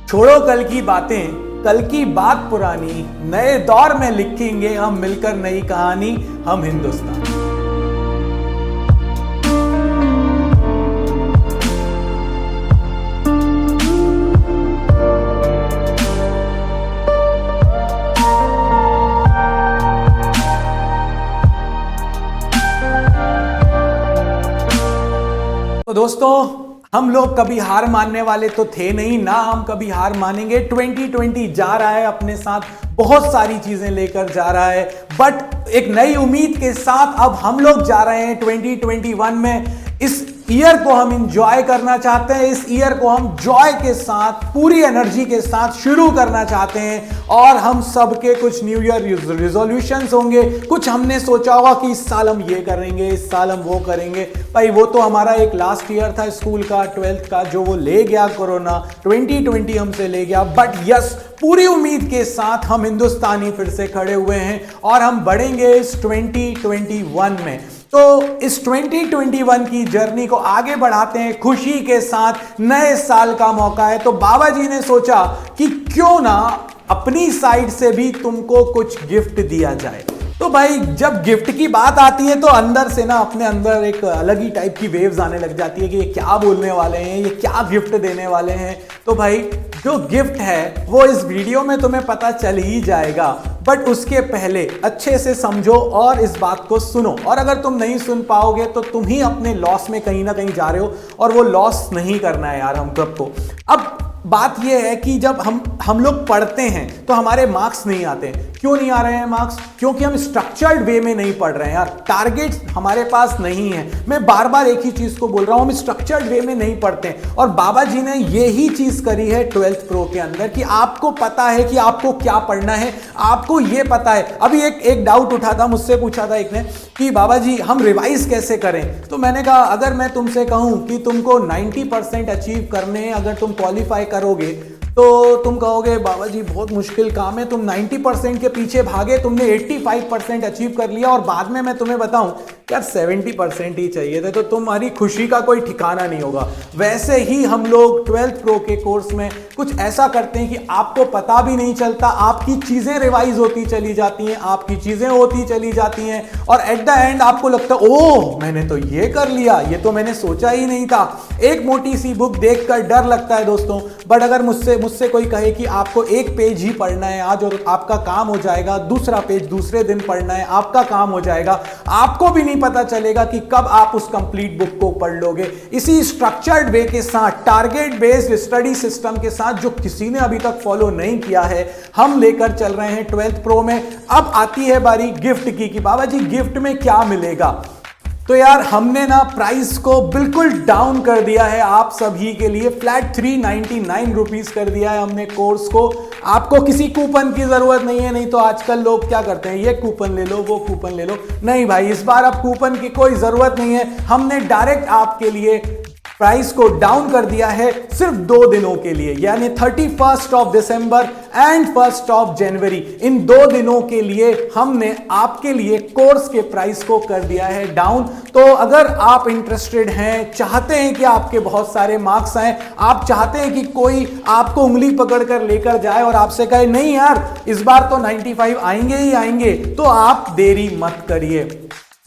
छोड़ो कल की बातें, कल की बात पुरानी, नए दौर में लिखेंगे हम मिलकर नई कहानी, हम हिंदुस्तान। तो दोस्तों, हम लोग कभी हार मानने वाले तो थे नहीं ना, हम कभी हार मानेंगे। 2020 जा रहा है, अपने साथ बहुत सारी चीजें लेकर जा रहा है, बट एक नई उम्मीद के साथ अब हम लोग जा रहे हैं 2021 में। इस ईयर को हम इंजॉय करना चाहते हैं, इस ईयर को हम जॉय के साथ, पूरी एनर्जी के साथ शुरू करना चाहते हैं। और हम सबके कुछ न्यू ईयर रिजोल्यूशंस होंगे, कुछ हमने सोचा होगा कि इस साल हम ये करेंगे, इस साल हम वो करेंगे। भाई वो तो हमारा एक लास्ट ईयर था स्कूल का, 12th का, जो वो ले गया कोरोना, 2020 हमसे ले गया। बट यस, पूरी उम्मीद के साथ हम हिंदुस्तानी फिर से खड़े हुए हैं और हम बढ़ेंगे इस 2021 में। तो इस 2021 की जर्नी को आगे बढ़ाते हैं खुशी के साथ। नए साल का मौका है, तो बाबा जी ने सोचा कि क्यों ना अपनी साइड से भी तुमको कुछ गिफ्ट दिया जाए। तो भाई जब गिफ्ट की बात आती है तो अंदर से ना, अपने अंदर एक अलग ही टाइप की वेव्स आने लग जाती है कि ये क्या बोलने वाले हैं, ये क्या गिफ्ट देने वाले हैं। तो भाई जो गिफ्ट है वो इस वीडियो में तुम्हें पता चल ही जाएगा, बट उसके पहले अच्छे से समझो और इस बात को सुनो। और अगर तुम नहीं सुन पाओगे तो तुम ही अपने लॉस में कहीं ना कहीं जा रहे हो, और वो लॉस नहीं करना है यार हम सबको। अब बात यह है कि जब हम लोग पढ़ते हैं तो हमारे मार्क्स नहीं आते। क्यों नहीं आ रहे हैं मार्क्स? क्योंकि हम स्ट्रक्चर्ड वे में नहीं पढ़ रहे हैं यार, टारगेट्स हमारे पास नहीं है। मैं बार बार एक ही चीज को बोल रहा हूं, हम स्ट्रक्चर्ड वे में नहीं पढ़ते हैं। और बाबा जी ने यही चीज करी है 12th प्रो के अंदर कि आपको पता है कि आपको क्या पढ़ना है, आपको ये पता है। अभी एक डाउट उठा था, मुझसे पूछा था एक ने कि बाबा जी हम रिवाइज कैसे करें। तो मैंने कहा अगर मैं तुमसे कहूं कि तुमको 90% अचीव करने, अगर तुम क्वालिफाई करोगे तो तुम कहोगे बाबा जी बहुत मुश्किल काम है, तुम 90% के पीछे भागे, तुमने 85% अचीव कर लिया, और बाद में मैं तुम्हें बताऊं यार 70% ही चाहिए थे, तो तुम्हारी खुशी का कोई ठिकाना नहीं होगा। वैसे ही हम लोग 12th प्रो के कोर्स में कुछ ऐसा करते हैं कि आपको पता भी नहीं चलता, आपकी चीजें रिवाइज होती चली जाती हैं, आपकी चीजें होती चली जाती हैं, और एट द एंड आपको लगता है ओह मैंने तो ये कर लिया, ये तो मैंने सोचा ही नहीं था। एक मोटी सी बुक देखकर डर लगता है दोस्तों, बट अगर मुझसे कोई कहे कि आपको एक पेज ही पढ़ना है आज और आपका काम हो जाएगा, दूसरा पेज दूसरे दिन पढ़ना है, आपका काम हो जाएगा, आपको भी नहीं पता चलेगा कि कब आप उस कंप्लीट बुक को पढ़ लोगे। इसी स्ट्रक्चर्ड वे के साथ, टारगेट बेस्ड स्टडी सिस्टम के साथ, जो किसी ने अभी तक फॉलो नहीं किया है, हम लेकर चल रहे हैं 12th प्रो में। अब आती है बारी गिफ्ट की कि बाबा जी गिफ्ट में क्या मिलेगा। तो यार हमने ना प्राइस को बिल्कुल डाउन कर दिया है आप सभी के लिए, फ्लैट 399 रुपीज कर दिया है हमने कोर्स को। आपको किसी कूपन की जरूरत नहीं है, नहीं तो आजकल लोग क्या करते हैं, ये कूपन ले लो, वो कूपन ले लो। नहीं भाई, इस बार अब कूपन की कोई जरूरत नहीं है। हमने डायरेक्ट आपके लिए प्राइस को डाउन कर दिया है सिर्फ 2 दिनों के लिए, यानी 31 of December and 1 of January. इन 2 दिनों के लिए हमने आपके लिए कोर्स के प्राइस को कर दिया है डाउन। तो अगर आप इंटरेस्टेड हैं, चाहते हैं कि आपके बहुत सारे मार्क्स आए, आप चाहते हैं कि कोई आपको उंगली पकड़कर लेकर जाए और आपसे कहे नहीं यार इस बार तो 95 आएंगे ही आएंगे, तो आप देरी मत करिए।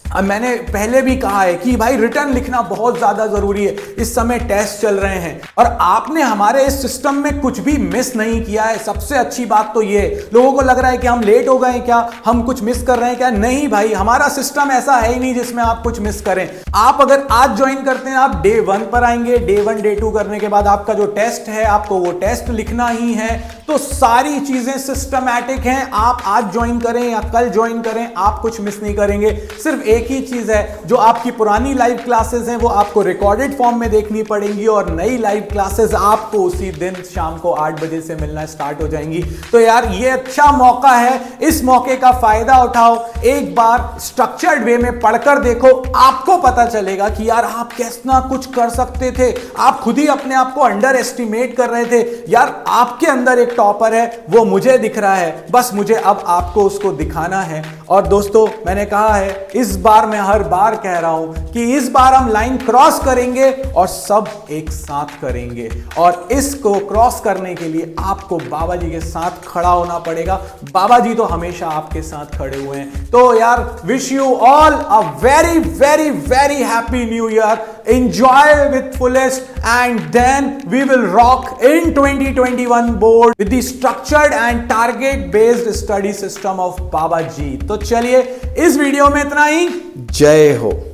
अब मैंने पहले भी कहा है कि भाई रिटर्न लिखना बहुत ज्यादा जरूरी है, इस समय टेस्ट चल रहे हैं और आपने हमारे इस सिस्टम में कुछ भी मिस नहीं किया है। सबसे अच्छी बात तो ये, लोगों को लग रहा है कि हम लेट हो गए क्या, हम कुछ मिस कर रहे हैं क्या। नहीं भाई, हमारा सिस्टम ऐसा है ही नहीं जिसमें आप कुछ मिस करें। आप अगर आज ज्वाइन करते हैं, आप डे 1 पर आएंगे, डे 1 डे 2 करने के बाद आपका जो टेस्ट है, आपको वो टेस्ट लिखना ही है। तो सारी चीजें सिस्टमैटिक हैं। आप आज ज्वाइन करें या कल ज्वाइन करें, आप कुछ मिस नहीं करेंगे। सिर्फ एक ही चीज है, जो आपकी पुरानी लाइव क्लासेस हैं वो आपको रिकॉर्डेड फॉर्म में देखनी पड़ेंगी, और नई लाइव क्लासेस आपको उसी दिन शाम को 8 बजे से मिलना स्टार्ट हो जाएंगी। तो यार ये अच्छा मौका है, इस मौके का फायदा उठाओ। एक बार स्ट्रक्चर्ड वे में पढ़कर देखो, आपको पता चलेगा कि यार आप कितना कुछ कर सकते थे। आप खुद ही अपने आप को अंडर एस्टिमेट कर रहे थे। यार आपके अंदर एक टॉपर है, वो मुझे दिख रहा है, बस मुझे अब आपको उसको दिखाना है। और दोस्तों मैंने कहा है, इस बार मैं हर बार कह रहा हूं कि इस बार हम लाइन क्रॉस करेंगे और सब एक साथ करेंगे, और इसको क्रॉस करने के लिए आपको बाबा जी के साथ खड़ा होना पड़ेगा। बाबा जी तो हमेशा आपके साथ खड़े हुए हैं। तो यार, wish you all a very very very happy new year. Enjoy with fullest, and then we will rock in 2021 board with the structured and target based study system of बाबा जी। तो चलिए, इस वीडियो में इतना ही। जय हो।